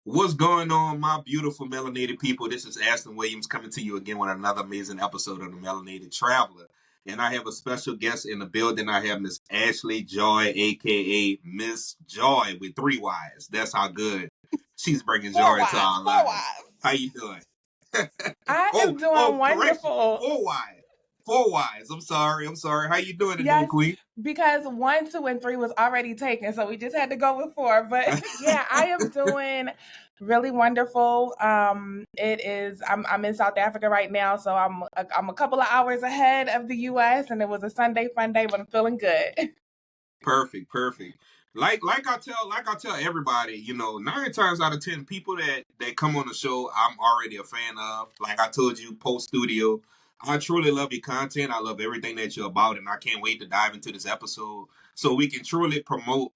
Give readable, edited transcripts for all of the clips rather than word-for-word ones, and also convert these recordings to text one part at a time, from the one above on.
What's going on, my beautiful melanated people? This is Aston Williams coming to you again with another amazing episode of the Melanated Traveler. And I have a special guest in the building. I have Miss Ashley Joy, aka Miss Joy with three Y's. That's how good she's bringing Four joy into wives, our four lives. How wives. you doing? I am Oh, doing correction. wonderful. Four Y's. Four Y's. I'm sorry. How you doing today, Yes, Queen? because 1, 2, and 3 was already taken, so we just had to go with 4. But yeah, I am doing really wonderful. It is. I'm in South Africa right now, so I'm a couple of hours ahead of the U.S. and it was a Sunday fun day, but I'm feeling good. Perfect. Like I tell everybody, 9 times out of 10 people that come on the show, I'm already a fan of. Like I told you, post studio, I truly love your content. I love everything that you're about, and I can't wait to dive into this episode so we can truly promote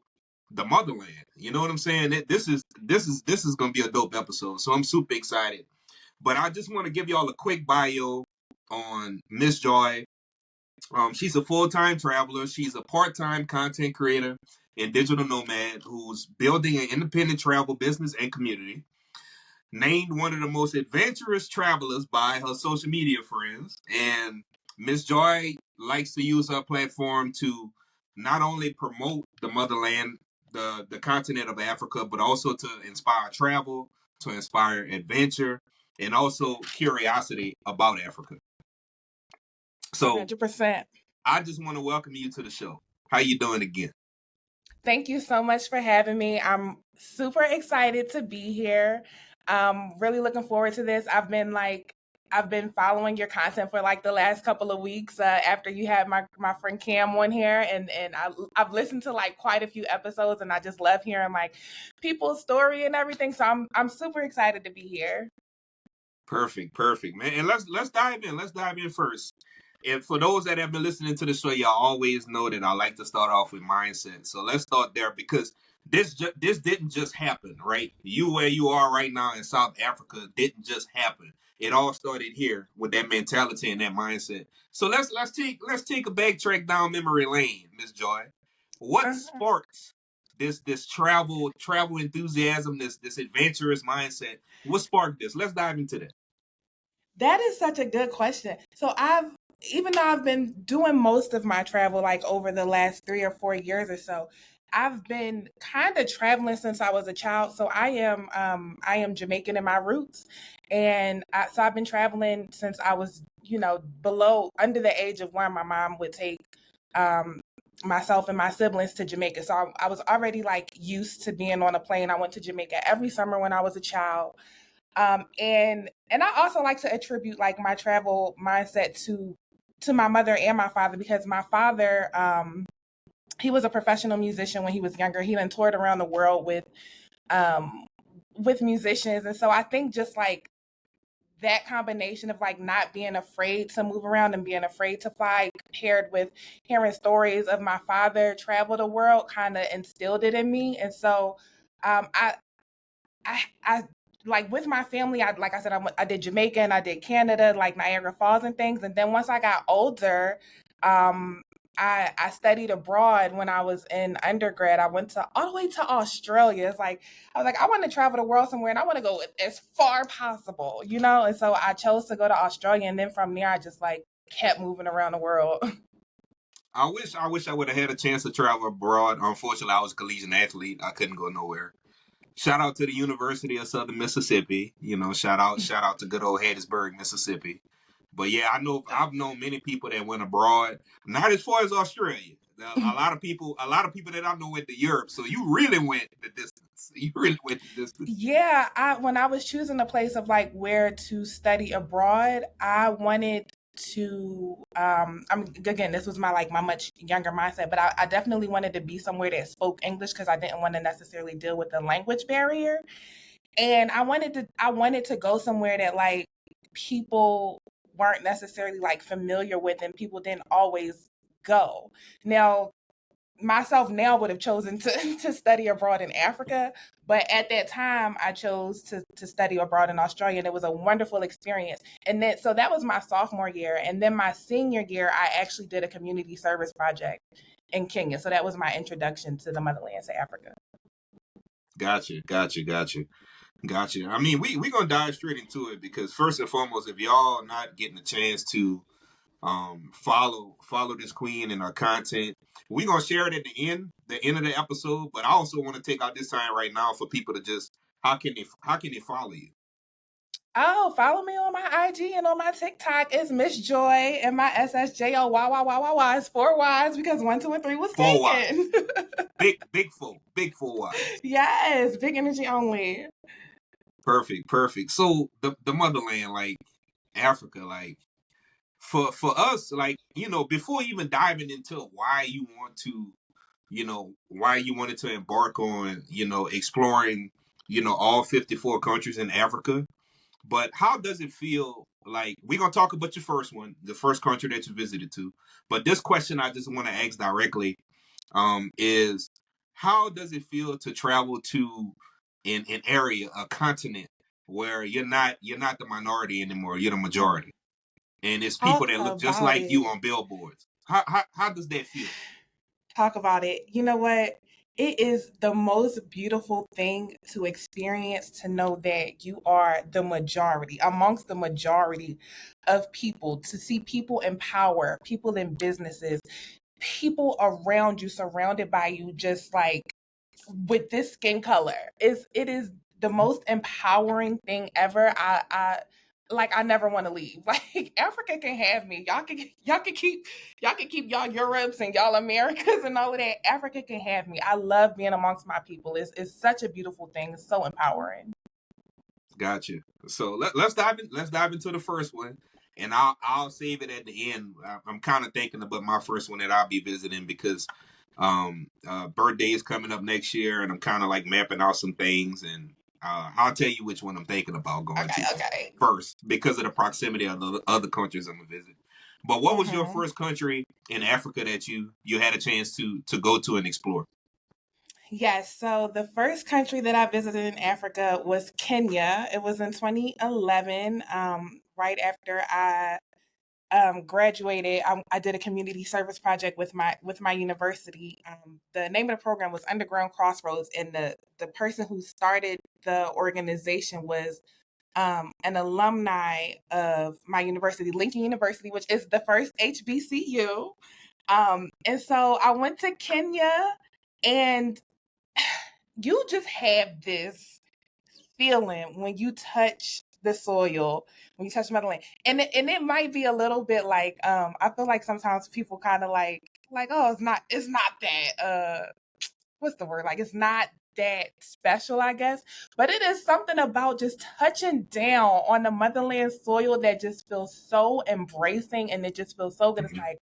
the motherland. You know what I'm saying? This is gonna be a dope episode. So I'm super excited. But I just want to give y'all a quick bio on Miss Joy. She's a full-time traveler. She's a part-time content creator and digital nomad who's building an independent travel business and community. Named one of the most adventurous travelers by her social media friends. And Miss Joy likes to use her platform to not only promote the motherland, the continent of Africa, but also to inspire travel, to inspire adventure, and also curiosity about Africa. So 100%. I just want to welcome you to the show. How you doing again? Thank you so much for having me. I'm super excited to be here. Really looking forward to this. I've been following your content for like the last couple of weeks after you had my friend Cam on here, and I've listened to like quite a few episodes, and I just love hearing like people's story and everything. So I'm super excited to be here. Perfect, man. And let's dive in. Let's dive in first. And for those that have been listening to the show, y'all always know that I like to start off with mindset. So let's start there because this didn't just happen, right? You where you are right now in South Africa didn't just happen. It all started here with that mentality and that mindset. So let's take a backtrack down memory lane, Miss Joy. What Uh-huh. sparks this travel enthusiasm, this adventurous mindset? What sparked this? Let's dive into that. That is such a good question. So even though I've been doing most of my travel like over the last 3 or 4 years or so, I've been kind of traveling since I was a child. So I am Jamaican in my roots, and so I've been traveling since I was below under the age of 1. My mom would take um, myself and my siblings to Jamaica, so I was already like used to being on a plane. I went to Jamaica every summer when I was a child. And I also like to attribute like my travel mindset to my mother and my father, because my father, he was a professional musician when he was younger. He then toured around the world um with musicians. And so I think just like that combination of like not being afraid to move around and being afraid to fly, paired with hearing stories of my father travel the world, kind of instilled it in me. And so um I I like with my family, like I said, I did Jamaica and I did Canada, like Niagara Falls and things. And then once I got older, um, I studied abroad when I was in undergrad. I went to all the way to Australia. It's like I was like, I want to travel the world somewhere, and I want to go as far possible, you know. And so I chose to go to Australia, and then from there, I just like kept moving around the world. I wish I would have had a chance to travel abroad. Unfortunately, I was a collegiate athlete. I couldn't go nowhere. Shout out to the University of Southern Mississippi. Shout out to good old Hattiesburg, Mississippi. But yeah, I've known many people that went abroad. Not as far as Australia. A lot of people that I know went to Europe. So you really went the distance. You really went the distance. Yeah, when I was choosing a place of like where to study abroad, I wanted to again, this was my much younger mindset, but I definitely wanted to be somewhere that spoke English because I didn't want to necessarily deal with the language barrier. And I wanted to go somewhere that like people weren't necessarily like familiar with and people didn't always go. Now, myself now would have chosen to to study abroad in Africa, but at that time I chose to study abroad in Australia, and it was a wonderful experience. And then so that was my sophomore year, and then my senior year I actually did a community service project in Kenya. So that was my introduction to the motherland, to Africa. Gotcha. Gotcha. I mean, we gonna dive straight into it because first and foremost, if y'all not getting a chance to follow this queen and her content, we gonna share it at the end of the episode. But I also want to take out this time right now for people to just how can they follow you? Oh, follow me on my IG and on my TikTok. It's MsJoyyyy and my SSJOYYYYY is 4 Ys because 1, 2, and 3 was Four Ys. taken. Big 4 Ys. Yes, big energy only. Perfect. So the motherland, like Africa, like for us, like, you know, before even diving into why you wanted to embark on, you know, exploring, you know, all 54 countries in Africa. But how does it feel? Like, we're gonna talk about your first one, the first country that you visited to. But this question I just want to ask directly, is how does it feel to travel to an area, a continent where you're not the minority anymore, you're the majority, and it's people Talk that look just about like you it. on billboards. How does that feel? Talk about it. You know what? It is the most beautiful thing to experience to know that you are the majority, amongst the majority of people, to see people in power, people in businesses, people around you, surrounded by you, just like with this skin color. It is the most empowering thing ever. I never want to leave. Like, Africa can have me. Y'all can keep y'all Europes and y'all Americas and all of that. Africa can have me. I love being amongst my people. It's such a beautiful thing. It's so empowering. Gotcha. So let's dive into the first one, and I'll save it at the end. I'm kind of thinking about my first one that I'll be visiting because birthday is coming up next year, and I'm kind of like mapping out some things, and I'll tell you which one I'm thinking about going Okay, to okay. first because of the proximity of the other countries I'm gonna visit. But what was your hmm first country in Africa that you had a chance to go to and explore? Yes, so the first country that I visited in Africa was Kenya. It was in 2011, right after I graduated. I did a community service project with my university. The name of the program was Underground Crossroads, and the person who started the organization was an alumni of my university, Lincoln University, which is the first HBCU. And so I went to Kenya, and you just have this feeling when you touch the soil, when you touch motherland, and it might be a little bit like, I feel like sometimes people kind of like, oh, it's not that, what's the word, like, it's not that special, I guess, but it is something about just touching down on the motherland soil that just feels so embracing, and it just feels so good. It's Mhm. like,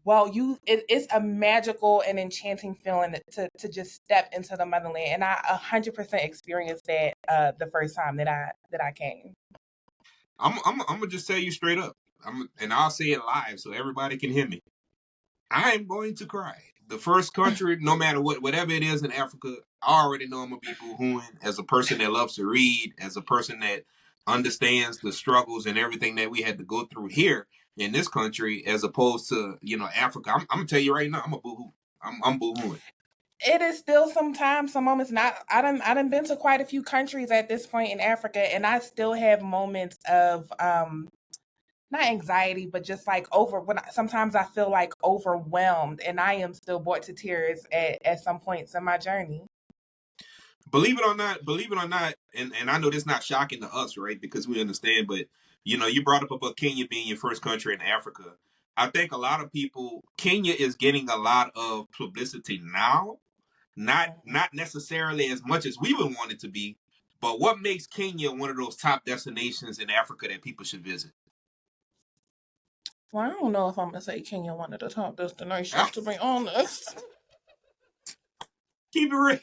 well, it's a magical and enchanting feeling to just step into the motherland, and I 100% experienced that the first time that I came. I'm gonna just tell you straight up. And I'll say it live so everybody can hear me. I am going to cry. The first country, no matter whatever it is in Africa, I already know I'm gonna be boohooing as a person that loves to read, as a person that understands the struggles and everything that we had to go through here in this country, as opposed to, you know, Africa. I'm gonna tell you right now, I'm a boohoo. I'm boohooing. It is still sometimes some moments. Not I done been to quite a few countries at this point in Africa, and I still have moments of not anxiety, but just like sometimes I feel like overwhelmed, and I am still brought to tears at some points in my journey. Believe it or not, and I know this is not shocking to us, right? Because we understand, but you know, you brought up about Kenya being your first country in Africa. I think a lot of people, Kenya is getting a lot of publicity now, not necessarily as much as we would want it to be. But what makes Kenya one of those top destinations in Africa that people should visit? Well, I don't know if I'm gonna say Kenya one of the top destinations, to be honest. Keep it real.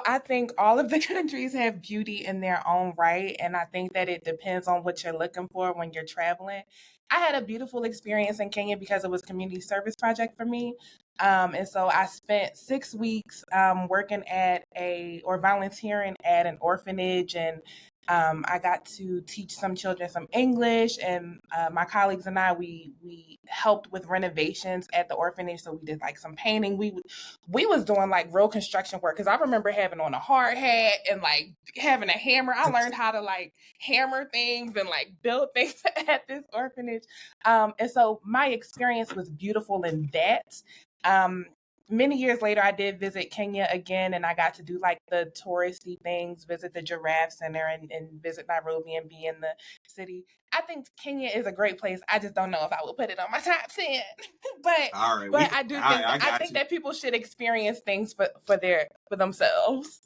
I think all of the countries have beauty in their own right, and I think that it depends on what you're looking for when you're traveling. I had a beautiful experience in Kenya because it was a community service project for me. And so I spent 6 weeks working at or volunteering at an orphanage, and I got to teach some children some English, and my colleagues and I we helped with renovations at the orphanage. So we did like some painting. We was doing like real construction work because I remember having on a hard hat and like having a hammer. I learned how to like hammer things and like build things at this orphanage. And so my experience was beautiful in that. Um, Many years later, I did visit Kenya again, and I got to do like the touristy things, visit the giraffe center, and visit Nairobi and be in the city. I think Kenya is a great place. I just don't know if I would put it on my top 10. but All right, but I do think I I got think you. that people should experience things for themselves.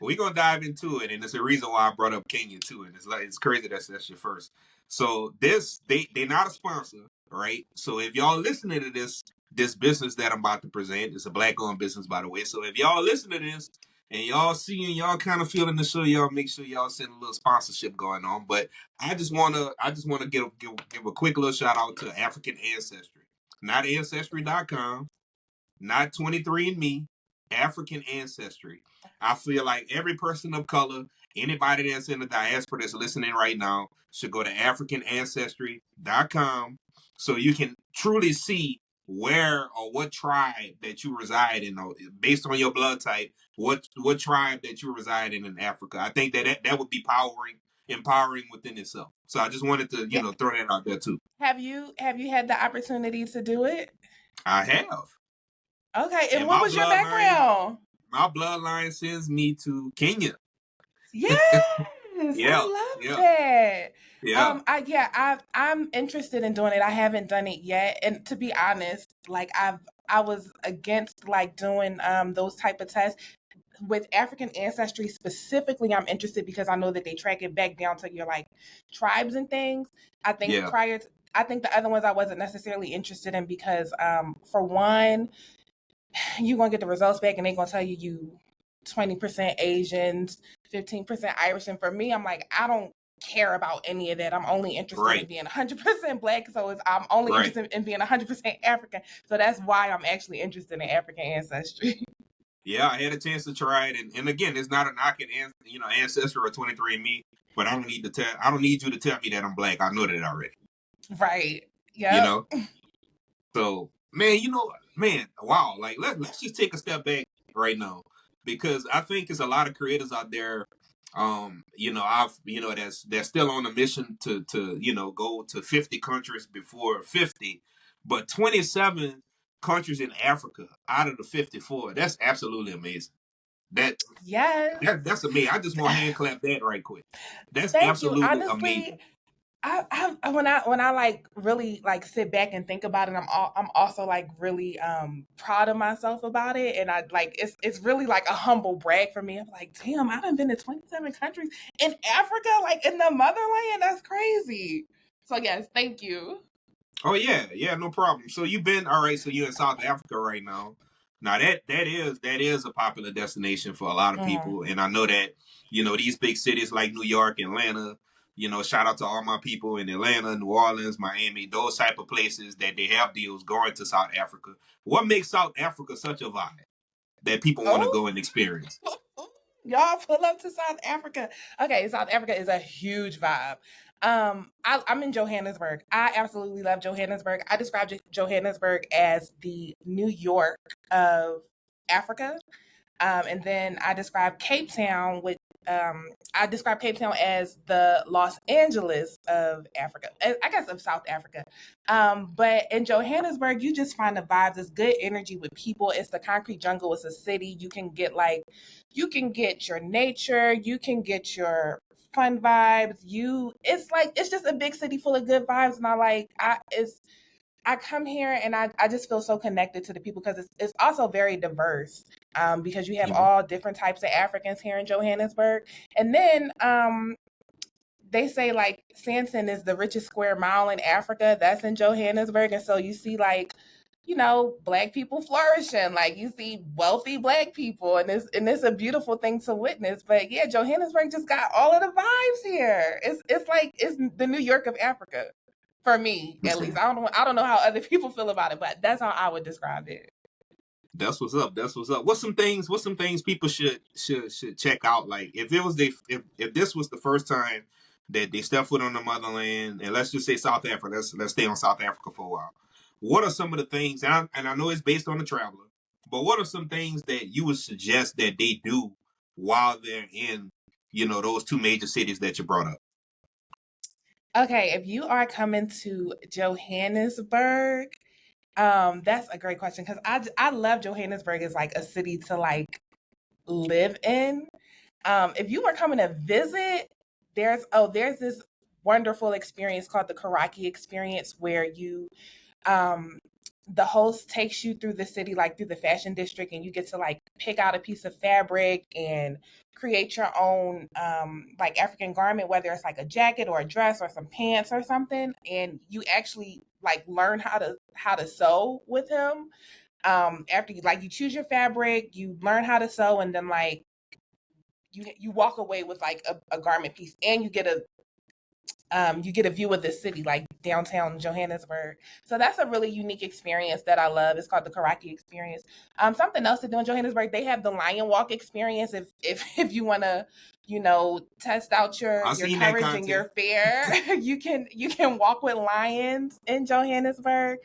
We're gonna dive into it, and it's a reason why I brought up Kenya too. And it's like it's crazy that's your first. So this they're not a sponsor, right? So if y'all listening to this business that I'm about to present, it's a black owned business by the way. So if y'all listen to this and y'all seeing y'all kind of feeling the show, y'all make sure y'all send a little sponsorship going on. But I just wanna give a quick little shout out to African Ancestry, not Ancestry.com, not 23andMe, African Ancestry. I feel like every person of color, anybody that's in the diaspora that's listening right now, should go to AfricanAncestry.com so you can truly see where or what tribe that you reside in, based on your blood type, what tribe that you reside in Africa. I think that would be empowering within itself. So I just wanted to, Yeah. throw that out there too. Have you had the opportunity to do it? I have. Okay, and And what was your background? my bloodline sends me to Kenya. Yes, Yeah, I love yeah, that. yeah, I'm interested in doing it. I haven't done it yet, and to be honest, like I was against like doing those type of tests with African ancestry specifically. I'm interested because I know that they track it back down to your like tribes and things. I think yeah. I think the other ones I wasn't necessarily interested in because for one, you're gonna get the results back and they're gonna tell you 20% Asians, 15% Irish. And for me, I'm like, I don't care about any of that. I'm only interested in Right, being 100% black. So I'm only right. interested in being 100% African. So that's why I'm actually interested in African ancestry. Yeah, I had a chance to try it, and again, it's not a knock at ancestor or 23andMe, but I don't need you to tell me that I'm black. I know that already. Right. You Yep. know, so man, man, wow. Like let's just take a step back right now because I think there's a lot of creators out there. That's still on a mission to go to 50 countries before 50, but 27 countries in Africa out of the 54. That's absolutely amazing. That Yes. that's amazing. I just want to hand clap that right quick. That's Thank you. absolutely Honestly, amazing. when I like really like sit back and think about it, I'm also like really proud of myself about it, and I like it's really like a humble brag for me. I'm like, damn, I done been to 27 countries in Africa, like in the motherland. That's crazy. So yes, thank you. Oh yeah, yeah, no problem. So you've been all right. So you're in South Africa right now. Now that is a popular destination for a lot of Mm. people, and I know that these big cities like New York, Atlanta. Shout out to all my people in Atlanta, New Orleans, Miami, those type of places that they have deals going to South Africa. What makes South Africa such a vibe that people want to Oh, go and experience? y'all pull up to South Africa. Okay, South Africa is a huge vibe. I'm in Johannesburg. I absolutely love Johannesburg. I describe Johannesburg as the New York of Africa. And then I describe Cape Town as the Los Angeles of Africa, I guess of South Africa. But in Johannesburg, you just find the vibes. It's good energy with people. It's the concrete jungle. It's a city. You can get your nature. You can get your fun vibes. It's just a big city full of good vibes, and I come here and I just feel so connected to the people because it's also very diverse because you have Mhm. all different types of Africans here in Johannesburg. And then they say like Sandton is the richest square mile in Africa. That's in Johannesburg. And so you see like, black people flourishing. Like you see wealthy black people and it's a beautiful thing to witness. But yeah, Johannesburg just got all of the vibes here. It's like it's the New York of Africa for me, at least. I don't know how other people feel about it, but that's how I would describe it. That's what's up. That's what's up. What's some things? What's some things people should check out? Like if it was the if this was the first time that they step foot on the motherland, and let's just say South Africa. Let's stay on South Africa for a while. What are some of the things? And I know it's based on the traveler, but what are some things that you would suggest that they do while they're in those two major cities that you brought up? Okay, if you are coming to Johannesburg, that's a great question because I love Johannesburg as like a city to like live in. If you were coming to visit, there's this wonderful experience called the Karaki experience where you um the host takes you through the city, like through the fashion district, and you get to like pick out a piece of fabric and create your own like African garment, whether it's like a jacket or a dress or some pants or something, and you actually like learn how to sew with him. After you choose your fabric, you learn how to sew, and then like you walk away with like a garment piece, and you get a view of the city, like downtown Johannesburg. So that's a really unique experience that I love. It's called the Karaki experience. Something else to do in Johannesburg, they have the Lion Walk experience. If you want to, test out I your seen that courage and content. your fear, you can walk with lions in Johannesburg.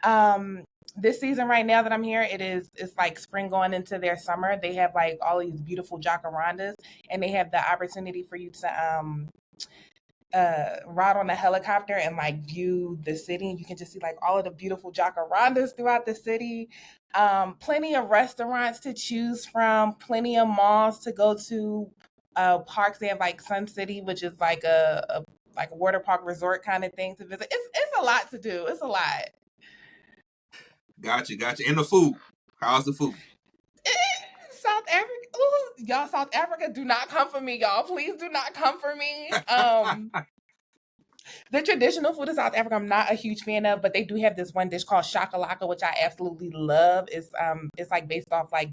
Um, this season right now that I'm here, it's like spring going into their summer. They have like all these beautiful jacarandas, and they have the opportunity for you to ride on a helicopter and like view the city. And you can just see like all of the beautiful jacarandas throughout the city. Plenty of restaurants to choose from, plenty of malls to go to, parks. They have like Sun City, which is like a water park resort kind of thing to visit. It's a lot to do. It's a lot. Gotcha, gotcha. And the food. How's the food? South Africa, ooh, y'all, South Africa, do not come for me, y'all. Please do not come for me. The traditional food of South Africa, I'm not a huge fan of, but they do have this one dish called shakalaka, which I absolutely love. It's like based off like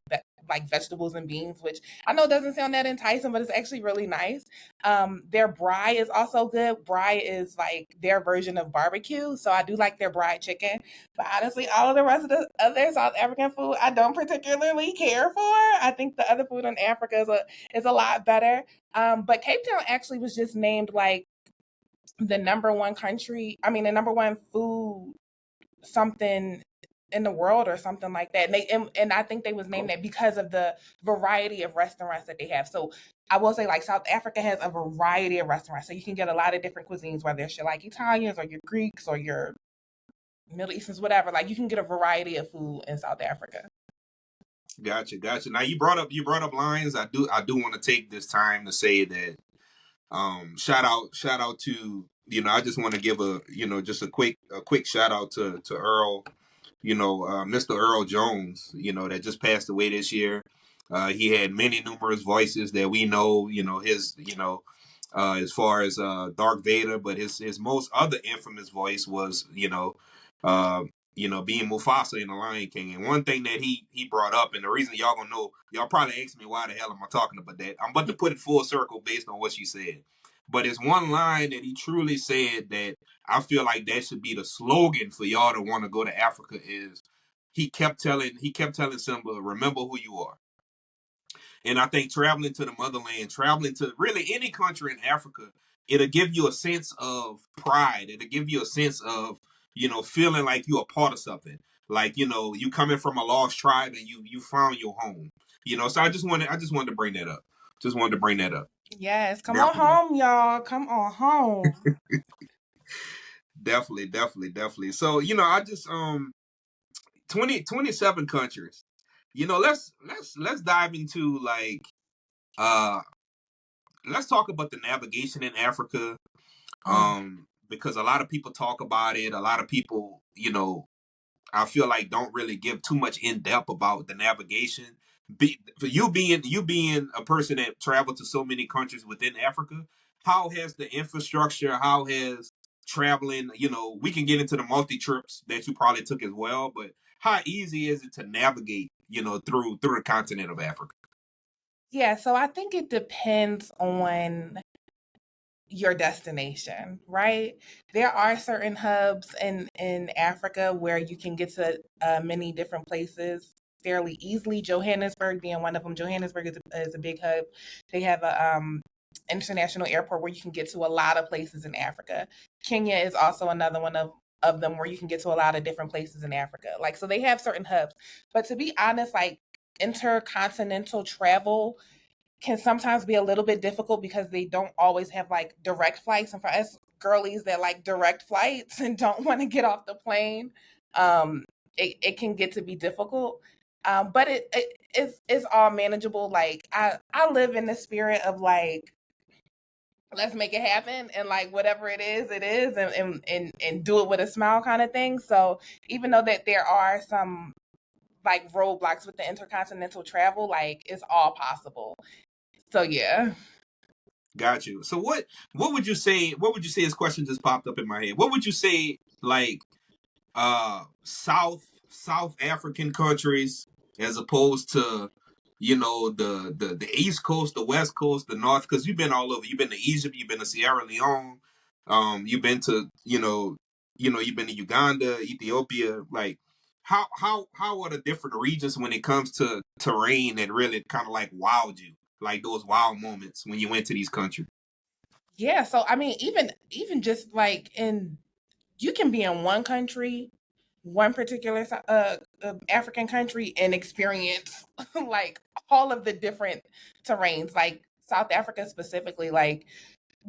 vegetables and beans, which I know doesn't sound that enticing, but it's actually really nice. Their braai is also good. Braai is like their version of barbecue, so I do like their braai chicken. But honestly, all of the rest of the other South African food, I don't particularly care for. I think the other food in Africa is a lot better. But Cape Town actually was just named like the number one country, I mean, the number one food something in the world or something like that. And I think they was named that because of the variety of restaurants that they have. So I will say like South Africa has a variety of restaurants. So you can get a lot of different cuisines, whether it's your like Italians or your Greeks or your Middle Easterns, whatever. Like you can get a variety of food in South Africa. Gotcha, gotcha. Now you brought up lions. I do want to take this time to say that shout out to I just want to give a just a quick shout out to Earl, Mr. Earl Jones, that just passed away this year. He had many numerous voices that we know, his as far as Dark Vader, but his most other infamous voice was uh being Mufasa in the Lion King. And one thing that he brought up, and the reason y'all gonna know, y'all probably ask me why the hell am I talking about that. I'm about to put it full circle based on what she said. But it's one line that he truly said that I feel like that should be the slogan for y'all to want to go to Africa is he kept telling Simba, remember who you are. And I think traveling to the motherland, traveling to really any country in Africa, it'll give you a sense of pride. It'll give you a sense of, feeling like you're a part of something. Like, you coming from a lost tribe and you found your home. So I just wanted to bring that up. Just wanted to bring that up. Yes, come on Definitely. home, y'all. Come on home. Definitely, definitely, definitely. So, I just 27 countries. Let's dive into like uh let's talk about the navigation in Africa. Mm. Because a lot of people talk about it. A lot of people, I feel like don't really give too much in depth about the navigation. For you being a person that traveled to so many countries within Africa, how has the infrastructure? How has traveling? We can get into the multi trips that you probably took as well, but how easy is it to navigate? Through the continent of Africa. Yeah, so I think it depends on your destination, right? There are certain hubs in Africa where you can get to many different places fairly easily. Johannesburg being one of them. Johannesburg is a big hub. They have a international airport where you can get to a lot of places in Africa. Kenya is also another one of them where you can get to a lot of different places in Africa. Like, so they have certain hubs. But to be honest, like, intercontinental travel can sometimes be a little bit difficult because they don't always have like direct flights. And for us girlies that like direct flights and don't want to get off the plane, it can get to be difficult. But it's all manageable. Like, I live in the spirit of like, let's make it happen, and like whatever it is, and do it with a smile kind of thing. So even though that there are some like roadblocks with the intercontinental travel, like it's all possible. So yeah. Got you. So what would you say? What would you say? This question just popped up in my head. What would you say? Like South African countries as opposed to the East Coast, the West Coast, the North, because you've been all over. You've been to Egypt, you've been to Sierra Leone, you've been to you've been to Uganda, Ethiopia. Like how are the different regions when it comes to terrain that really kind of like wowed you, like those wow moments when you went to these countries? Yeah, so I mean, even just like in, you can be in one country, one particular African country, and experience like all of the different terrains. Like South Africa specifically, like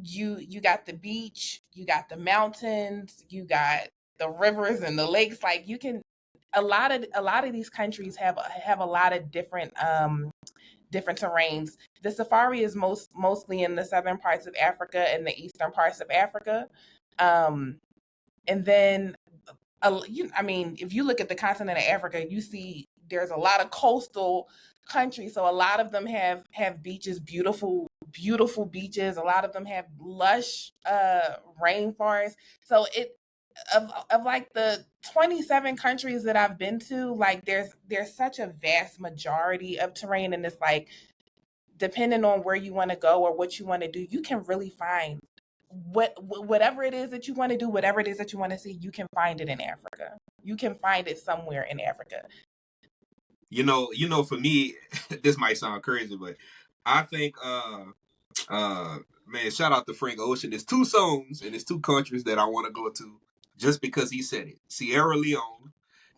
you got the beach, you got the mountains, you got the rivers and the lakes. Like you can, a lot of these countries have a lot of different terrains. The safari is mostly in the southern parts of Africa and the eastern parts of Africa. Um, and then, I mean, if you look at the continent of Africa, you see there's a lot of coastal countries. So a lot of them have beaches, beautiful beaches. A lot of them have lush rainforests. So it of like the 27 countries that I've been to, like there's such a vast majority of terrain, and it's like depending on where you want to go or what you want to do, you can really find whatever it is that you want to do, whatever it is that you want to see, you can find it in Africa. You can find it somewhere in Africa. For me, this might sound crazy, but I think man, shout out to Frank Ocean. There's two songs and there's two countries that I want to go to just because he said it. Sierra Leone,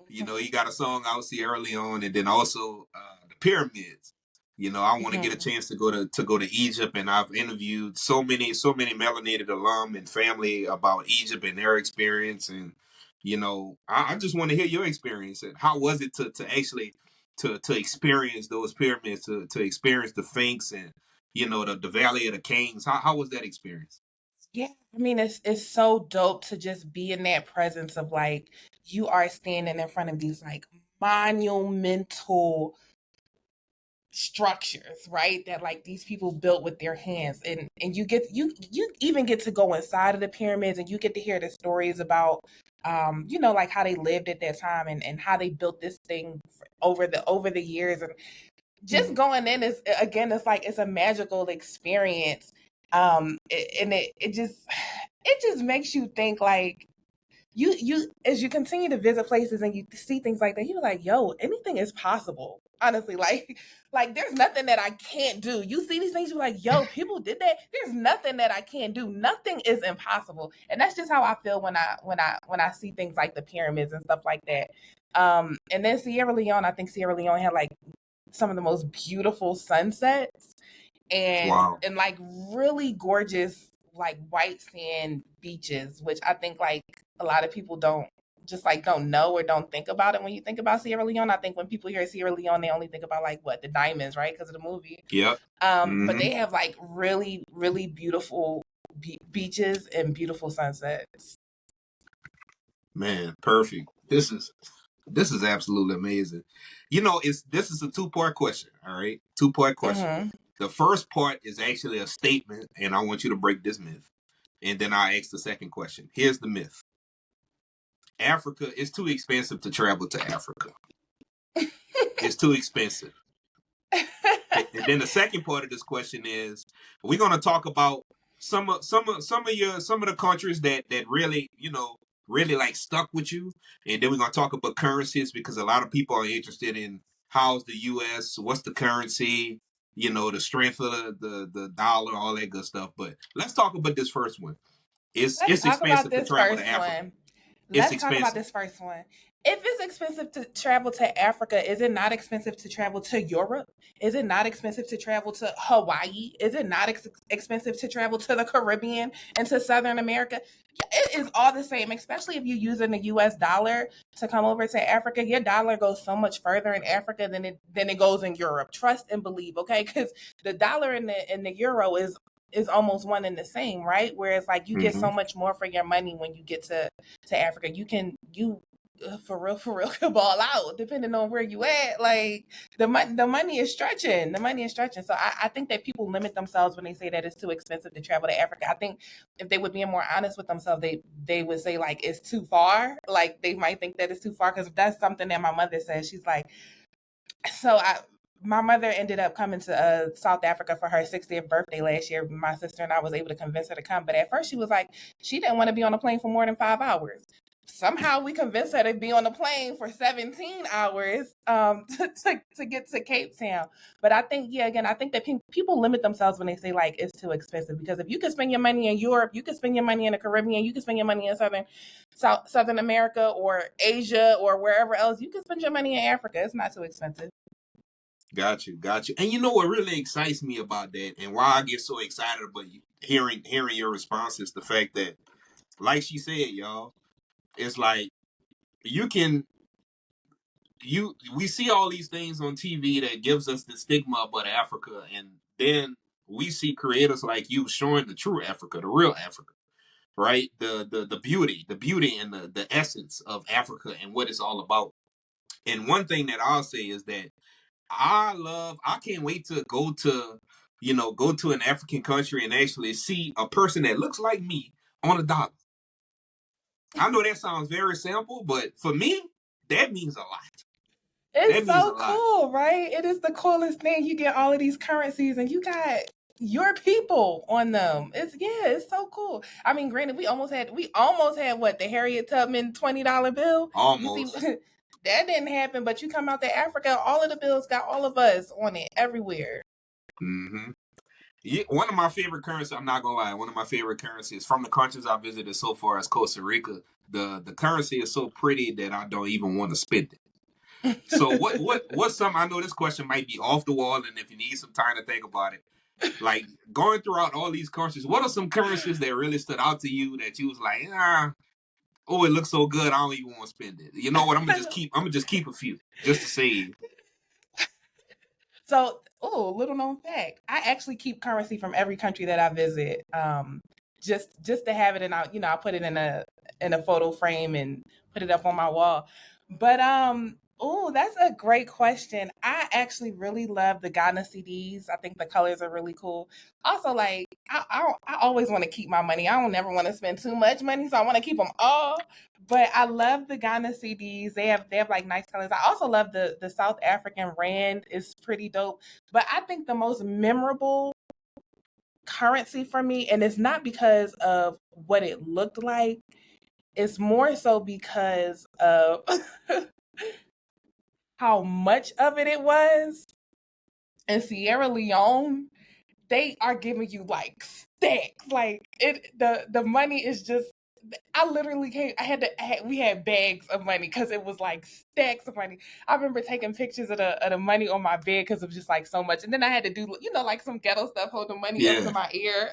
he got a song out Sierra Leone, and then also the pyramids. I want to get a Mm-hmm. chance to go to Egypt, and I've interviewed so many melanated alum and family about Egypt and their experience, and I just want to hear your experience. And how was it to actually to experience those pyramids, to experience the Sphinx and the Valley of the Kings? How was that experience? Yeah, I mean, it's so dope to just be in that presence of like you are standing in front of these like monumental structures, right? That like these people built with their hands, and you even get to go inside of the pyramids, and you get to hear the stories about like how they lived at that time, and how they built this thing over the years. And just going in is, again, it's like it's a magical experience. And it just makes you think like you as you continue to visit places and you see things like that, you're like, yo, anything is possible. Honestly, like there's nothing that I can't do. You see these things, you're like, yo, people did that. There's nothing that I can't do. Nothing is impossible. And that's just how I feel when I see things like the pyramids and stuff like that. And then Sierra Leone, I think Sierra Leone had like some of the most beautiful sunsets, and Wow. like really gorgeous like white sand beaches, which I think like a lot of people don't know or don't think about it when you think about Sierra Leone. I think when people hear Sierra Leone, they only think about like what, the diamonds, right? Because of the movie. Yep. But Hmm. they have like really, really beautiful beaches and beautiful sunsets. Man, perfect. This is absolutely amazing. This is a two-part question. All right, two-part question. Mm-hmm. The first part is actually a statement, and I want you to break this myth. And then I ask the second question. Here's the myth: Africa is too expensive to travel to Africa. It's too expensive. And then the second part of this question is, we're going to talk about some of the countries that really really like stuck with you, and then we're going to talk about currencies because a lot of people are interested in how's the U.S., what's the currency, the strength of the dollar, all that good stuff. But let's talk about this first one. Let's It's talk about expensive to this travel to first Africa. one. It's Let's talk about expensive. this first one. If it's expensive to travel to Africa, is it not expensive to travel to Europe? Is it not expensive to travel to Hawaii? Is it not expensive to travel to the Caribbean and to Southern America? It is all the same, especially if you're using the US dollar to come over to Africa. Your dollar goes so much further in Africa than it goes in Europe. Trust and believe, okay? Because the dollar and the euro is almost one and the same, right? Whereas like you get Mm-hmm. so much more for your money when you get to Africa. You for real can ball out depending on where you at. Like the money is stretching. The money is stretching. So I think that people limit themselves when they say that it's too expensive to travel to Africa. I think if they would be more honest with themselves, they would say like it's too far. Like they might think that it's too far because that's something that my mother says. She's like, so my mother ended up coming to South Africa for her 60th birthday last year. My sister and I was able to convince her to come, but at first she was like, she didn't want to be on a plane for more than 5 hours. Somehow we convinced her to be on a plane for 17 hours to get to Cape Town. But I think, yeah, again, I think that people limit themselves when they say like it's too expensive because if you can spend your money in Europe, you can spend your money in the Caribbean, you can spend your money in Southern America or Asia or wherever else, you can spend your money in Africa. It's not too expensive. Got you, got you. And you know what really excites me about that, and why I get so excited about hearing your response is the fact that, like she said, y'all, it's like you can we see all these things on TV that gives us the stigma about Africa, and then we see creators like you showing the true Africa, the real Africa, right? The beauty and the essence of Africa and what it's all about. And one thing that I'll say is that I can't wait to go to an African country and actually see a person that looks like me on a dollar. I know that sounds very simple, but for me, that means a lot. That It's means a so lot. cool, right? It is the coolest thing. You get all of these currencies and you got your people on them. It's so cool. I mean, granted, we almost had what, the Harriet Tubman $20 bill. You see Almost. that didn't happen, but you come out to Africa, all of the bills got all of us on it everywhere. Hmm. Yeah, one of my favorite currencies, I'm not gonna lie, one of my favorite currencies from the countries I visited so far is Costa Rica. The currency is so pretty that I don't even want to spend it. So what's some, I know this question might be off the wall, and if you need some time to think about it, like going throughout all these countries, what are some currencies that really stood out to you that you was like, oh, it looks so good, I don't even want to spend it. You know what? I'm gonna just keep a few just to save. So, oh, little known fact, I actually keep currency from every country that I visit. Just to have it, and I put it in a photo frame and put it up on my wall. But oh, that's a great question. I actually really love the Ghana CDs. I think the colors are really cool. Also, like I always want to keep my money. I don't never want to spend too much money, so I want to keep them all. But I love the Ghana CDs. They have like nice colors. I also love the South African rand. It's pretty dope. But I think the most memorable currency for me, and it's not because of what it looked like, it's more so because of how much of it was. In Sierra Leone, they are giving you like stacks. Like the money is just, I literally came. We had bags of money because it was like stacks of money. I remember taking pictures of the money on my bed because it was just like so much. And then I had to do, like some ghetto stuff, hold the money up to Yeah, my ear.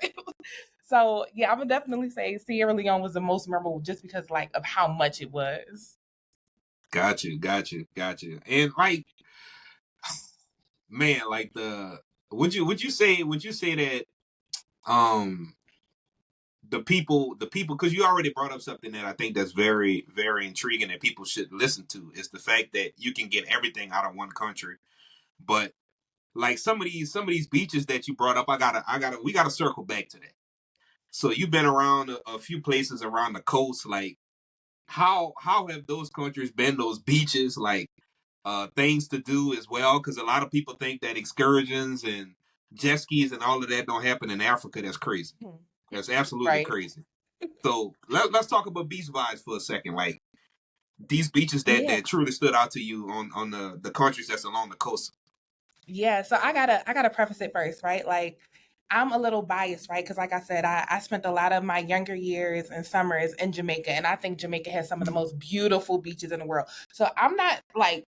So yeah, I would definitely say Sierra Leone was the most memorable just because like of how much it was. got you, got you, got you. And like, man, like would you say that um the people because you already brought up something that I think that's very very intriguing that people should listen to is the fact that you can get everything out of one country, but like some of these beaches that you brought up, we gotta circle back to that. So you've been around a few places around the coast, like how have those countries been, those beaches, like things to do as well? Because a lot of people think that excursions and jet skis and all of that don't happen in Africa. That's crazy. That's absolutely Right. crazy. So let's talk about beach vibes for a second. Like, these beaches that Yeah. that truly stood out to you on the countries that's along the coast. Yeah, so I gotta preface it first, right? Like I'm a little biased, right? Because like I said, I spent a lot of my younger years and summers in Jamaica, and I think Jamaica has some of the most beautiful beaches in the world. So I'm not like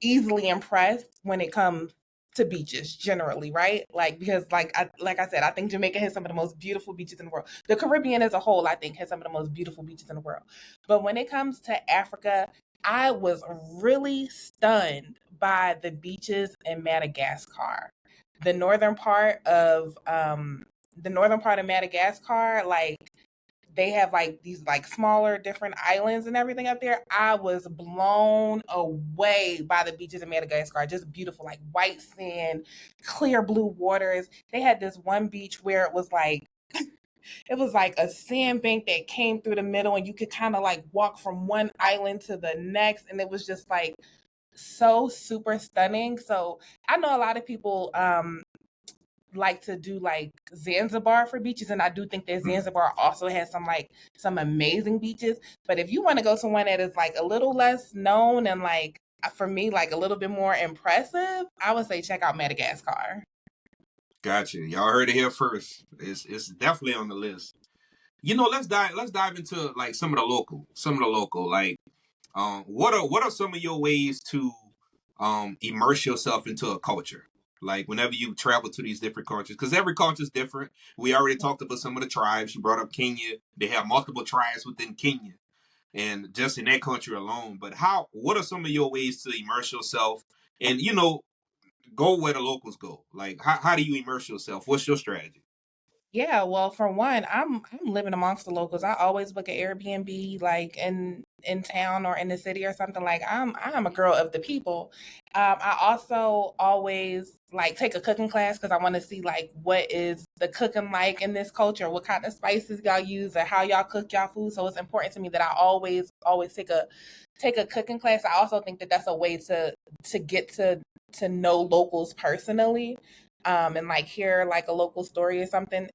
easily impressed when it comes to beaches generally, right? Like because like I said, I think Jamaica has some of the most beautiful beaches in the world. The Caribbean as a whole, I think, has some of the most beautiful beaches in the world. But when it comes to Africa, I was really stunned by the beaches in Madagascar. The northern part of the northern part of Madagascar, like they have like these like smaller different islands and everything up there. I was blown away by the beaches in Madagascar. Just beautiful, like white sand, clear blue waters. They had this one beach where it was like a sandbank that came through the middle and you could kind of like walk from one island to the next, and it was just like so super stunning. So I know a lot of people like to do like Zanzibar for beaches, and I do think that Mm. Zanzibar also has some amazing beaches. But if you want to go to one that is like a little less known and like for me like a little bit more impressive, I would say check out Madagascar. Gotcha. Y'all heard it here first. It's definitely on the list. You know, let's dive into like some of the local like what are some of your ways to immerse yourself into a culture? Like whenever you travel to these different countries, because every culture is different. We already talked about some of the tribes. You brought up Kenya. They have multiple tribes within Kenya, and just in that country alone. But what are some of your ways to immerse yourself and go where the locals go? Like how do you immerse yourself? What's your strategy? Yeah, well, for one, I'm living amongst the locals. I always book an Airbnb like in town or in the city or something. Like I'm a girl of the people. I also always like take a cooking class because I want to see like what is the cooking like in this culture, what kind of spices y'all use, or how y'all cook y'all food. So it's important to me that I always take a cooking class. I also think that that's a way to get to know locals personally, and like hear like a local story or something,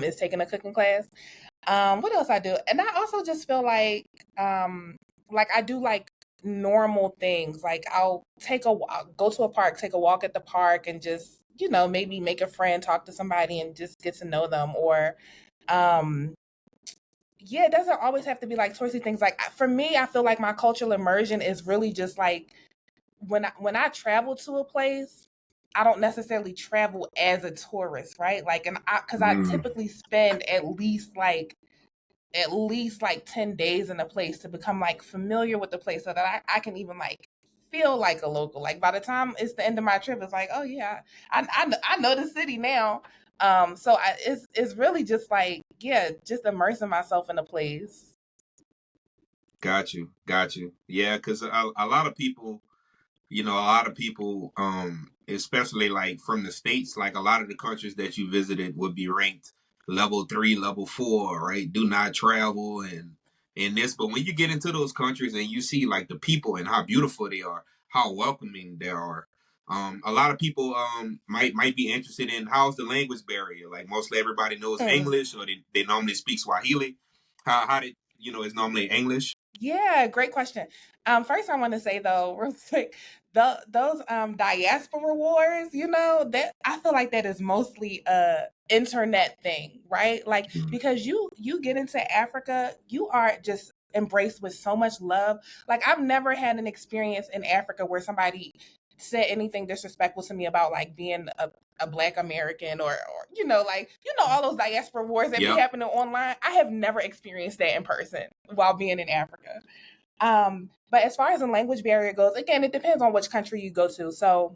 is taking a cooking class. What else I do? And I also just feel like I do like normal things. Like I'll take a walk, go to a park, take a walk at the park, and just maybe make a friend, talk to somebody, and just get to know them. Or um, yeah, it doesn't always have to be like touristy things. Like for me, I feel like my cultural immersion is really just like when I travel to a place, I don't necessarily travel as a tourist, right? Like, and because I Mm, typically spend at least like 10 days in a place to become like familiar with the place, so that I can even like feel like a local. Like by the time it's the end of my trip, it's like, oh yeah, I know the city now. So it's really just like, yeah, just immersing myself in a place. got you. Yeah, because a lot of people, especially like from the states, like a lot of the countries that you visited would be ranked level 3, level 4, right? Do not travel and this. But when you get into those countries and you see like the people and how beautiful they are, how welcoming they are, a lot of people might be interested in how's the language barrier. Like mostly everybody knows Hmm. English, or they normally speak Swahili. How did is normally English? Yeah, great question. First I want to say though, real quick, those diaspora wars, that I feel like that is mostly a internet thing, right? Like Mm. because you get into Africa, you are just embraced with so much love. Like I've never had an experience in Africa where somebody said anything disrespectful to me about like being a black American, or like all those diaspora wars that be Yep. happening online. I have never experienced that in person while being in Africa. But as far as the language barrier goes, again, it depends on which country you go to. So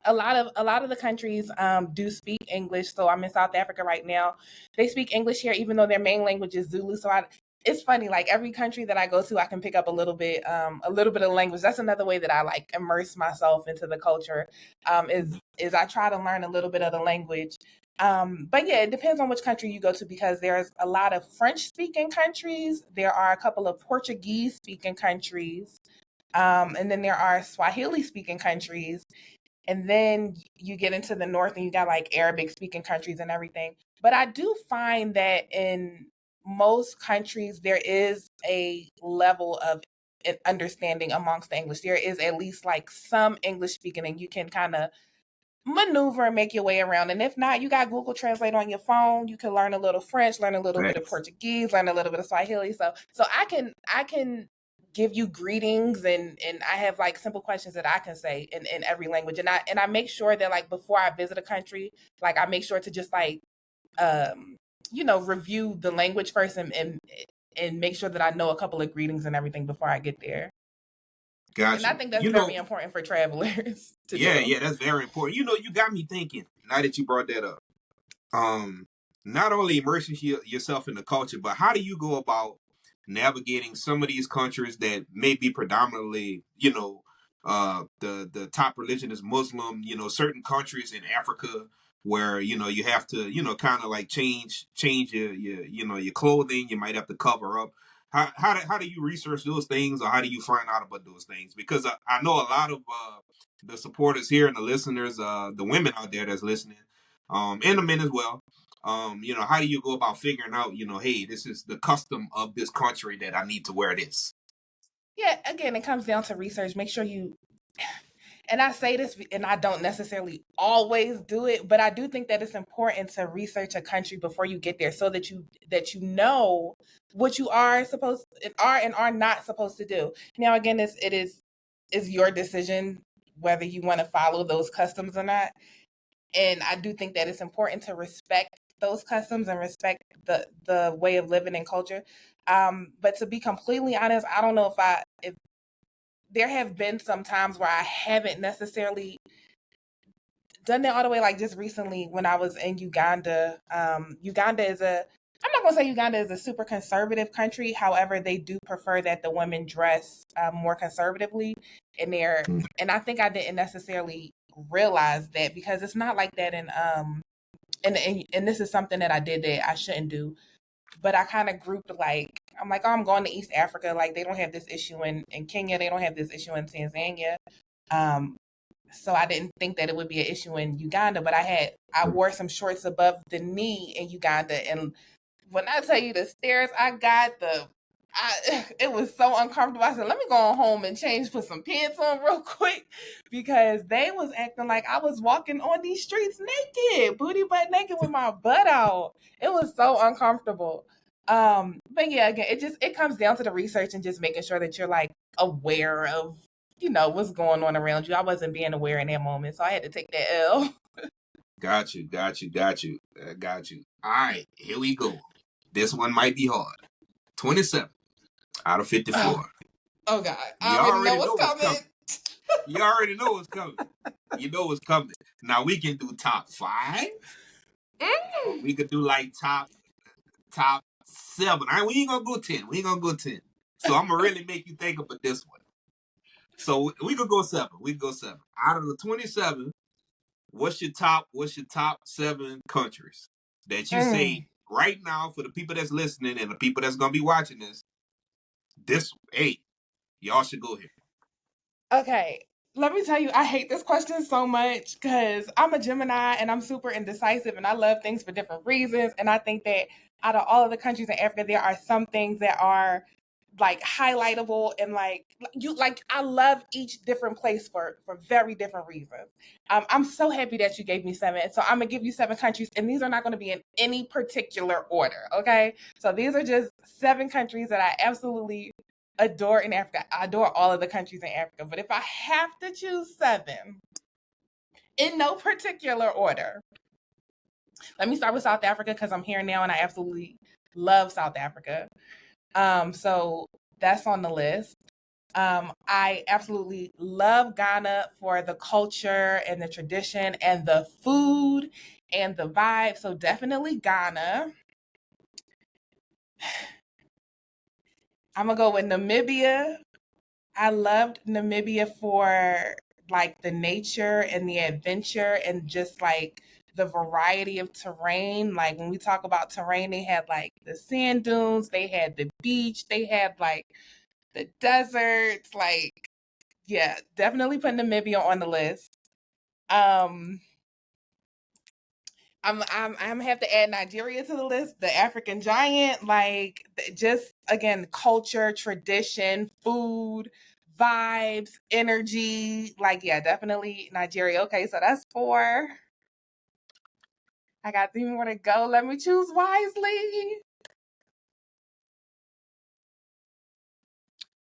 a lot of the countries do speak English. So I'm in South Africa right now. They speak English here, even though their main language is Zulu. It's funny. Like every country that I go to, I can pick up a little bit of language. That's another way that I like immerse myself into the culture. Is I try to learn a little bit of the language. But yeah, it depends on which country you go to, because there's a lot of French speaking countries. There are a couple of Portuguese speaking countries. And then there are Swahili speaking countries, and then you get into the north and you got like Arabic speaking countries and everything. But I do find that most countries there is a level of understanding amongst the English. There is at least like some English speaking, and you can kind of maneuver and make your way around. And if not, you got Google Translate on your phone. You can learn a little French, learn a little bit of Facts. Portuguese, learn a little bit of Swahili. So I can give you greetings, and I have like simple questions that I can say in every language. And I make sure that like before I visit a country, like I make sure to just like review the language first, and make sure that I know a couple of greetings and everything before I get there. And Got I you. think that's very important for travelers to Yeah, do. yeah, that's very important. You got me thinking. Now that you brought that up, um, not only immersing yourself in the culture, but how do you go about navigating some of these countries that may be predominantly, the top religion is Muslim. Certain countries in Africa where you have to kind of like change your clothing. You might have to cover up. How do you research those things, or how do you find out about those things? Because I know a lot of the supporters here and the listeners, the women out there that's listening, and the men as well. How do you go about figuring out, hey, this is the custom of this country that I need to wear this? Yeah, again, it comes down to research. Make sure you, and I say this, and I don't necessarily always do it, but I do think that it's important to research a country before you get there, so that you know what you are supposed and are not supposed to do. Now, again, is your decision whether you want to follow those customs or not. And I do think that it's important to respect those customs and respect the way of living and culture. But to be completely honest, I don't know if there have been some times where I haven't necessarily done that all the way. Like just recently when I was in Uganda. Uganda is a I'm not gonna say Uganda is a super conservative country. However, they do prefer that the women dress more conservatively, and I think I didn't necessarily realize that because it's not like that in and this is something that I did that I shouldn't do. But I kind of grouped like I'm like, oh, I'm going to East Africa. Like they don't have this issue in Kenya. They don't have this issue in Tanzania. Um, so I didn't think that it would be an issue in Uganda. But I wore some shorts above the knee in Uganda, and when I tell you the stairs I got, it was so uncomfortable. I said, let me go home and change, put some pants on real quick, because they was acting like I was walking on these streets naked, booty butt naked with my butt out. It was so uncomfortable. But yeah, again, it comes down to the research and just making sure that you're like aware of what's going on around you. I wasn't being aware in that moment, so I had to take that L. Got you, got you, got you, got you. All right, here we go. This one might be hard. 27 out of Oh, 54. oh God, I You already know already what's know what's coming. coming. You already know what's coming. You know what's coming. Now we can do top five, or we could do like top seven. All right, we ain't gonna go 10. We ain't gonna go 10. So I'm gonna really make you think about this one. So we could go seven. We could go seven. Out of the 27, what's your top seven countries that you say Mm. right now for the people that's listening and the people that's gonna be watching this? Hey, y'all should go here. Okay, let me tell you, I hate this question so much because I'm a Gemini and I'm super indecisive and I love things for different reasons. And I think that out of all of the countries in Africa, there are some things that are like highlightable and like I love each different place for very different reasons. I'm so happy that you gave me seven. So I'm gonna give you seven countries, and these are not gonna be in any particular order. Okay. So these are just seven countries that I absolutely adore in Africa. I adore all of the countries in Africa. But if I have to choose seven in no particular order, let me start with South Africa because I'm here now and I absolutely love South Africa. So that's on the list. I absolutely love Ghana for the culture and the tradition and the food and the vibe. So definitely Ghana. I'm gonna go with Namibia. I loved Namibia for like the nature and the adventure and just like the variety of terrain. Like when we talk about terrain, they had like the sand dunes, they had the beach, they had like the deserts. Like, yeah, definitely put Namibia on the list. Um, I'm have to add Nigeria to the list. The African giant, like just again, culture, tradition, food, vibes, energy. Like, yeah, definitely Nigeria. Okay, so that's 4. I got 3 more to go. Let me choose wisely.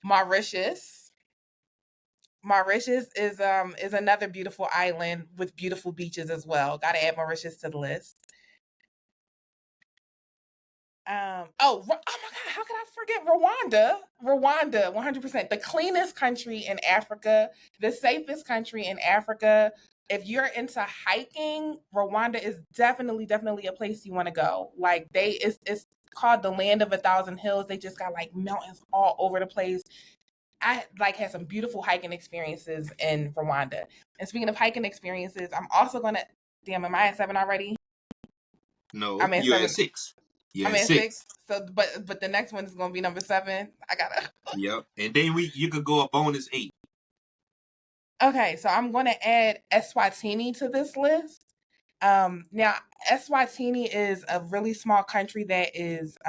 Mauritius. Mauritius is another beautiful island with beautiful beaches as well. Got to add Mauritius to the list. Oh my God, how could I forget Rwanda? Rwanda, 100%. The cleanest country in Africa, the safest country in Africa. If you're into hiking, Rwanda is definitely a place you want to go. Like it's called the land of 1,000 hills. They just got like mountains all over the place. I like had some beautiful hiking experiences in Rwanda. And speaking of hiking experiences, I'm also gonna damn, am I at 7 already? No, I'm at you're at 7. 6. You're I'm at at 6. 6. So, but the next one is gonna be number 7. I gotta. Yep. And then you could go a bonus 8. Okay, so I'm gonna add Eswatini to this list. Now Eswatini is a really small country that is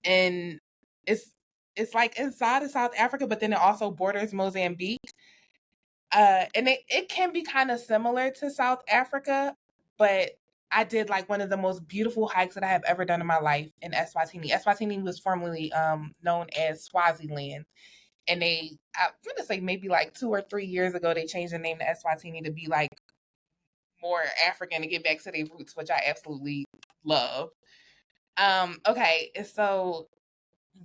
in it's it's like inside of South Africa, but then it also borders Mozambique. And it can be kind of similar to South Africa, but I did like one of the most beautiful hikes that I have ever done in my life in Eswatini. Eswatini was formerly known as Swaziland, and I'm gonna say maybe like 2 or 3 years ago they changed the name to Eswatini to be like more African to get back to their roots, which I absolutely love. Okay, so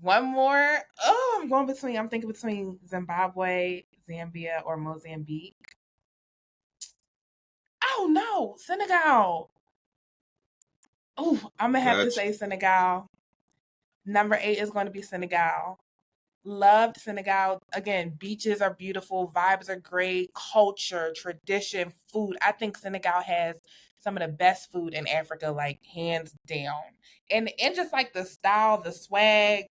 one more. Oh, I'm thinking between Zimbabwe, Zambia, or Mozambique. Oh no, Senegal. Oh, I'm gonna have to Gotcha. say Senegal. Number 8 is going to be Senegal. Loved Senegal. Again, beaches are beautiful, vibes are great, culture, tradition, food. I think Senegal has some of the best food in Africa, like hands down. And just like the style, the swag.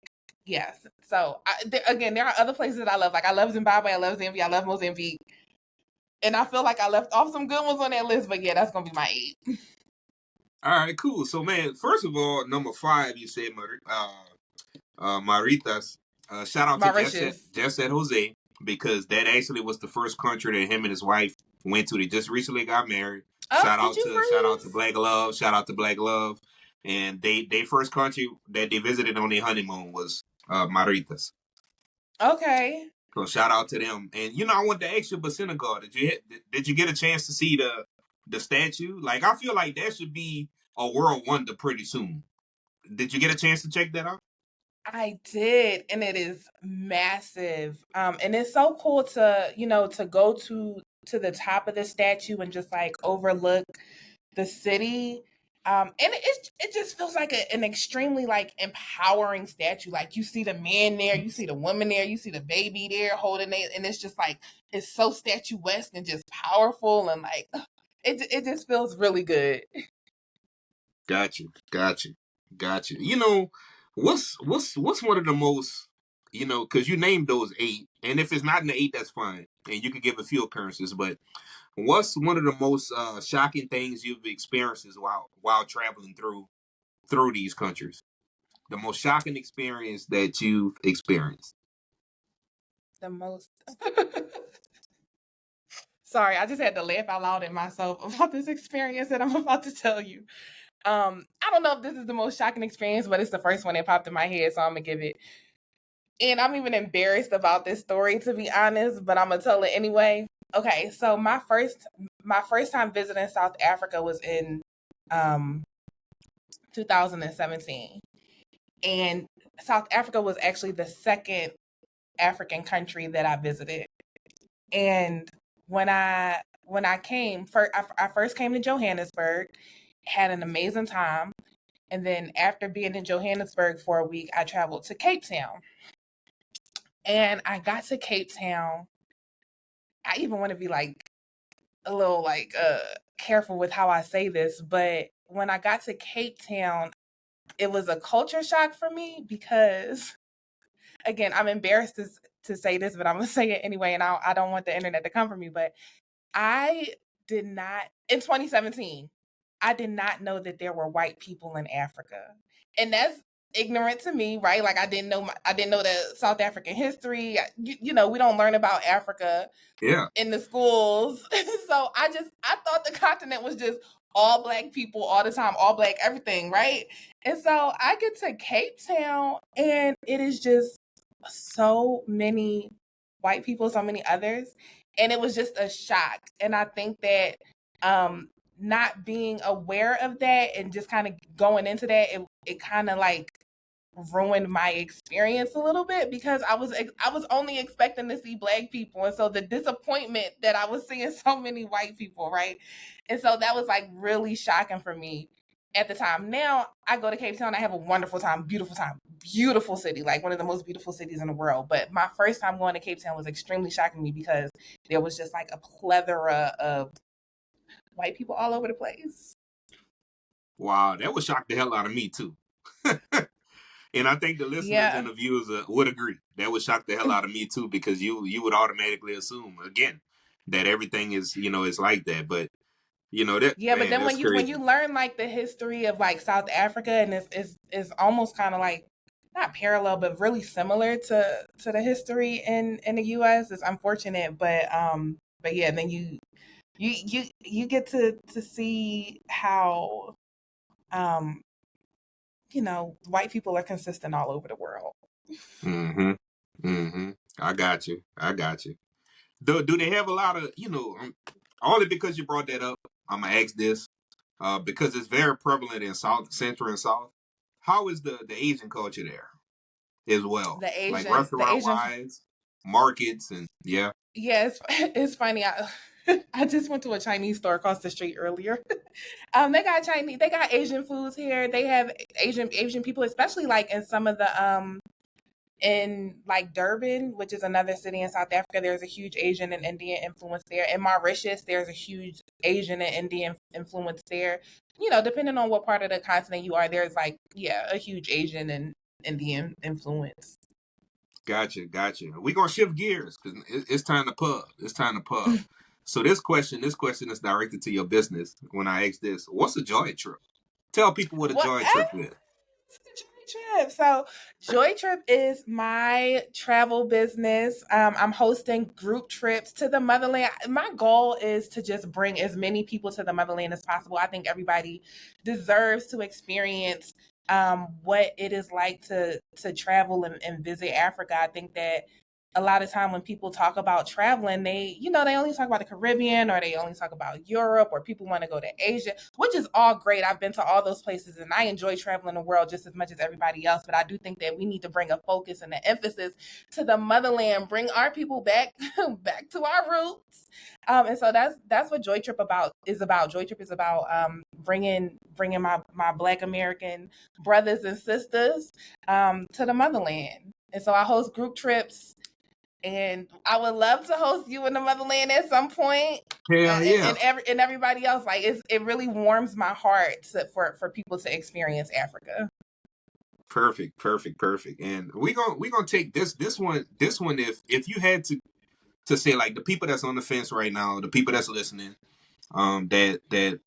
Yes. So again, there are other places that I love. Like I love Zimbabwe, I love Zambia, I love Mozambique, and I feel like I left off some good ones on that list. But yeah, that's gonna be my 8. All right, cool. So, man, first of all, number 5, you said Maritas. Shout out to Mauritius. Jet Jose, because that actually was the first country that him and his wife went to. They just recently got married. Oh, did you Shout out to freeze? Black Love. Shout out to Black Love. And they first country that they visited on their honeymoon was Maritas. Okay. So shout out to them. And I want to ask you about Senegal. Did you get a chance to see the statue? Like I feel like that should be a world wonder pretty soon. Did you get a chance to check that out? I did, and it is massive. And it's so cool to, to go to the top of the statue and just like overlook the city. And it just feels like an extremely like empowering statue. Like you see the man there, you see the woman there, you see the baby there holding it, and it's just like it's so statuesque and just powerful and like it just feels really good. Got you. What's one of the most, because you named those 8, and if it's not in the 8, that's fine, and you could give a few occurrences. But what's one of the most shocking things you've experienced while traveling through these countries? The most shocking experience that you've experienced. The most Sorry, I just had to laugh out loud at myself about this experience that I'm about to tell you. I don't know if this is the most shocking experience, but it's the first one that popped in my head, so I'm gonna give it. And I'm even embarrassed about this story to be honest, but I'm gonna tell it anyway. Okay, so my first time visiting South Africa was in um 2017. And South Africa was actually the second African country that I visited. And when I came, I first came to Johannesburg, had an amazing time, and then after being in Johannesburg for a week, I traveled to Cape Town. And I got to Cape Town. I even want to be like a little like careful with how I say this, but when I got to Cape Town, it was a culture shock for me because again, I'm embarrassed to say this, but I'm gonna say it anyway, and I don't want the internet to come for me. But I did not in 2017. I did not know that there were white people in Africa. And that's ignorant to me, right? Like I didn't know the South African history. You know, we don't learn about Africa Yeah. in the schools. So I thought the continent was just all black people all the time, all black everything, right? And so I get to Cape Town and it is just so many white people, so many others, and it was just a shock. And I think that not being aware of that and just kind of going into that, it kind of like ruined my experience a little bit because I was only expecting to see black people, and so the disappointment that I was seeing so many white people, right? And so that was like really shocking for me at the time. Now I go to Cape Town, I have a wonderful time, beautiful city, like one of the most beautiful cities in the world. But my first time going to Cape Town was extremely shocking to me because there was just like a plethora of white people all over the place. Wow, that would shock the hell out of me too. And I think the listeners Yeah. and the viewers would agree. That would shock the hell out of me too, because you would automatically assume again that everything is is like that. But that, Yeah, but man, then that's when crazy. you learn like the history of like South Africa, and it's almost kind of like not parallel but really similar to the history in the US. It's unfortunate, but yeah, then you get to see how um white people are consistent all over the world. Mm-hmm. Mm-hmm. I got you. I got you. Do they have a lot of only because you brought that up? I'm gonna ask this because it's very prevalent in South Central and South. How is the Asian culture there as well? Like The restaurant Asian wise, markets, and yeah. Yeah, it's funny. I just went to a Chinese store across the street earlier. They got Chinese, they got Asian foods here. They have Asian people, especially like in some of the in like Durban, which is another city in South Africa. There's a huge Asian and Indian influence there. In Mauritius, there's a huge Asian and Indian influence there. You know, depending on what part of the continent you are, there's like a huge Asian and Indian influence. Gotcha, gotcha. We're gonna shift gears because it's time to pub. It's time to pub. So this question is directed to your business. When I ask this, what's a joy trip? Tell people what a What? joy trip is. Joy Trip. So Joy Trip is my travel business. I'm hosting group trips to the motherland. My goal is to just bring as many people to the motherland as possible. I think everybody deserves to experience what it is like to travel and visit Africa. I think that a lot of time when people talk about traveling, they only talk about the Caribbean or they only talk about Europe or people want to go to Asia, which is all great. I've been to all those places and I enjoy traveling the world just as much as everybody else. But I do think that we need to bring a focus and an emphasis to the motherland, bring our people back back to our roots. And so that's what Joy Trip is about. Joy Trip is about bringing my Black American brothers and sisters to the motherland. And so I host group trips and I would love to host you in the motherland at some point. Hell yeah. And everybody else, like it really warms my heart for people to experience Africa. Perfect, perfect, perfect. And we gonna take this one if you had to say like the people that's on the fence right now, the people that's listening, that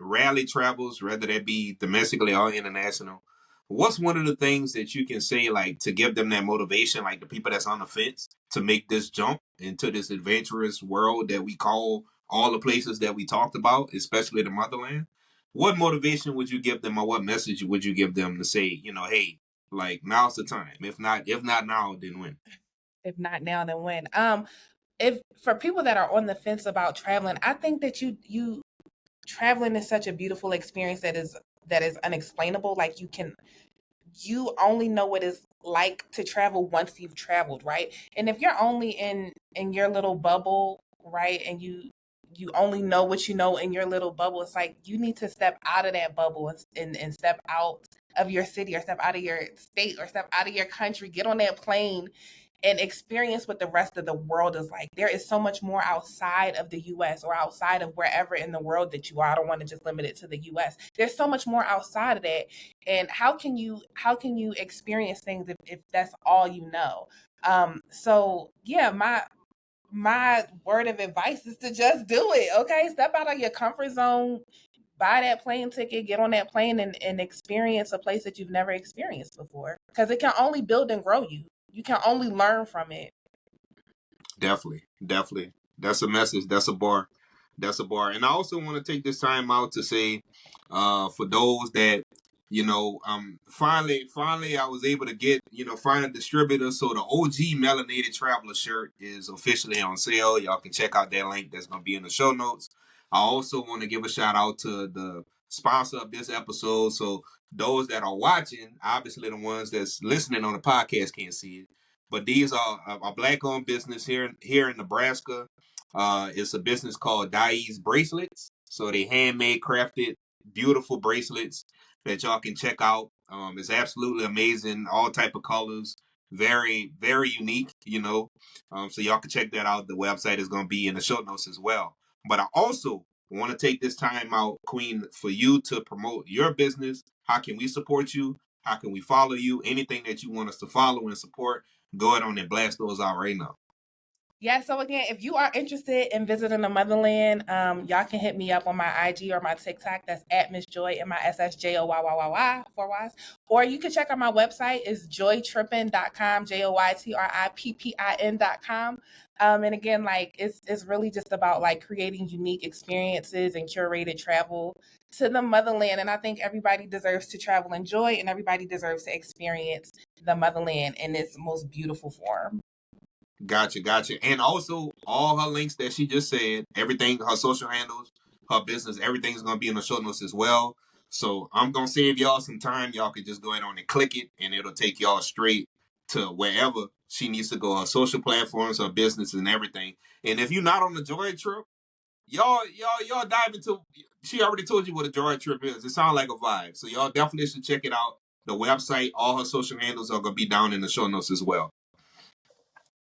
rarely travels, whether that be domestically or international. What's one of the things that you can say like to give them that motivation, like the people that's on the fence, to make this jump into this adventurous world that we call all the places that we talked about, especially the motherland? What motivation would you give them, or what message would you give them to say, hey, like now's the time. If not now, then when? If not now, then when? If for people that are on the fence about traveling, I think that you traveling is such a beautiful experience that is unexplainable. Like you only know what it's like to travel once you've traveled, right? And if you're only in your little bubble, right, and you only know what you know in your little bubble, it's like you need to step out of that bubble and step out of your city or step out of your state or step out of your country, get on that plane and experience what the rest of the world is like. There is so much more outside of the US or outside of wherever in the world that you are. I don't want to just limit it to the US. There's so much more outside of that. And how can you experience things if that's all you know? So yeah, my word of advice is to just do it. Okay. Step out of your comfort zone. buy that plane ticket, get on that plane, and experience a place that you've never experienced before. Because it can only build and grow you. You can only learn from it. Definitely, definitely. That's a message. That's a bar. That's a bar. And I also want to take this time out to say, for those that, finally I was able to get, find a distributor. So the OG Melanated Traveler shirt is officially on sale. Y'all can check out that link that's gonna be in the show notes. I also want to give a shout out to the sponsor of this episode. So those that are watching, obviously the ones that's listening on the podcast can't see it. But these are a black-owned business here in Nebraska. It's a business called Dye's Bracelets. So they handmade, crafted, beautiful bracelets that y'all can check out. It's absolutely amazing, all type of colors, very very unique. So y'all can check that out. The website is going to be in the show notes as well. But I also want to take this time out, Queen, for you to promote your business. How can we support you? How can we follow you? Anything that you want us to follow and support, go ahead on and blast those out right now. Yeah, so again, if you are interested in visiting the Motherland, y'all can hit me up on my IG or my TikTok. That's at MsJoyyyy, MsJoyyyy, 4 Ys. Or you can check out my website. It's joytrippin.com, JoyTrippin.com. And again, like it's really just about like creating unique experiences and curated travel to the Motherland. And I think everybody deserves to travel in joy, and everybody deserves to experience the Motherland in its most beautiful form. Gotcha. And also, all her links that she just said, everything, her social handles, her business, everything's going to be in the show notes as well. So I'm going to save y'all some time. Y'all can just go ahead on and click it, and it'll take y'all straight to wherever she needs to go, her social platforms, her business, and everything. And if you're not on the Joy Trip, y'all dive into, she already told you what a Joy Trip is. It sounds like a vibe. So y'all definitely should check it out. The website, all her social handles are going to be down in the show notes as well.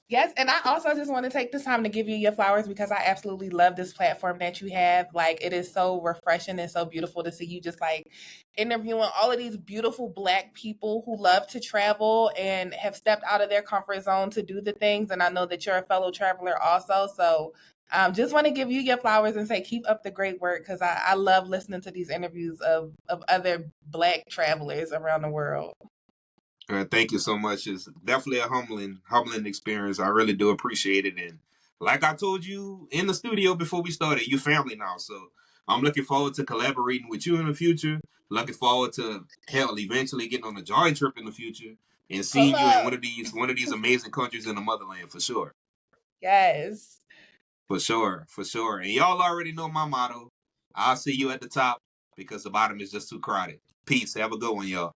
Yes, and I also just want to take this time to give you your flowers because I absolutely love this platform that you have. Like, it is so refreshing and so beautiful to see you just like interviewing all of these beautiful Black people who love to travel and have stepped out of their comfort zone to do the things. And I know that you're a fellow traveler also. So, just want to give you your flowers and say keep up the great work because I love listening to these interviews of other Black travelers around the world. Thank you so much. It's definitely a humbling experience. I really do appreciate it. And like I told you in the studio before we started, you family now. So I'm looking forward to collaborating with you in the future. Looking forward to eventually getting on a Joy Trip in the future and seeing you in one of these amazing countries in the Motherland for sure. Yes. For sure. And y'all already know my motto. I'll see you at the top because the bottom is just too crowded. Peace. Have a good one, y'all.